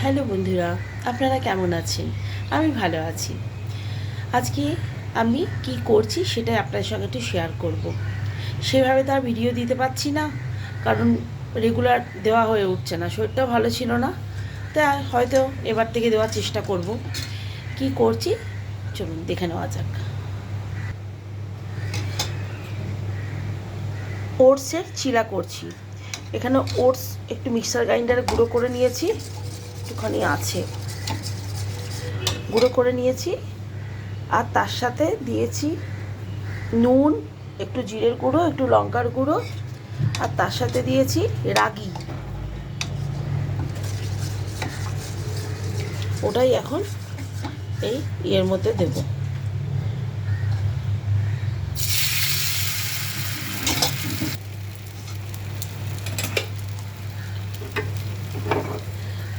Hello বন্ধুরা, আপনারা কেমন আছেন? আমি ভালো আছি। আজকে আমি কি করছি সেটাই আপনাদের সঙ্গে একটু শেয়ার করব। সেভাবে তো আর ভিডিও দিতে পারছি না, কারণ রেগুলার দেওয়া হয়ে উঠছে না, শরীরটাও ভালো ছিল না। তাই হয়তো এবার থেকে দেওয়ার চেষ্টা করব। কি করছি চলুন দেখে নেওয়া যাক। ওটসের চিলা করছি। এখানে ওটস একটু মিক্সার গ্রাইন্ডারে গুঁড়ো করে নিয়েছি, একটুখানি আছে, গুঁড়ো করে নিয়েছি। আর তার সাথে দিয়েছি নুন, একটু জিরের গুঁড়ো, একটু লঙ্কার গুঁড়ো, আর তার সাথে দিয়েছি রাগি। ওটাই এখন এই ইয়ের মধ্যে দেব।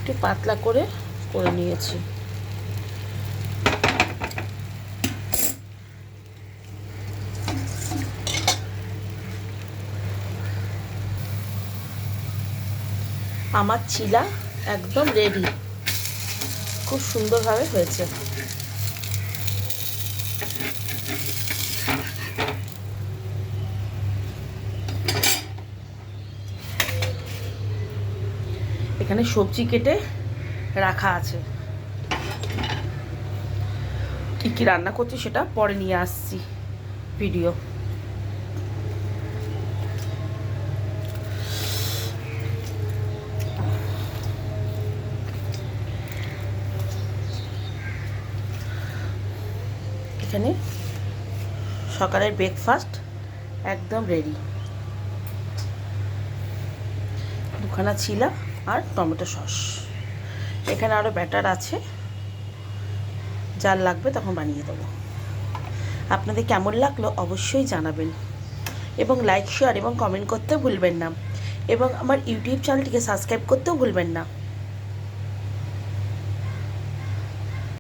একটু পাতলা করে করে নিয়েছি। আমার চিলা একদম রেডি, খুব সুন্দরভাবে হয়েছে। এখানে সবজি কেটে রাখা আছে, কী কী রান্না করছি সেটা পরে নিয়ে আসছি ভিডিও। এখানে সকালের ব্রেকফাস্ট একদম রেডি। দুখানা চিলা আর টমেটো সস। এখানে আরও ব্যাটার আছে, যার লাগবে তখন বানিয়ে দেবো। আপনাদের কেমন লাগলো অবশ্যই জানাবেন, এবং লাইক, শেয়ার এবং কমেন্ট করতে ভুলবেন না, এবং আমার ইউটিউব চ্যানেলটিকে সাবস্ক্রাইব করতেও ভুলবেন না।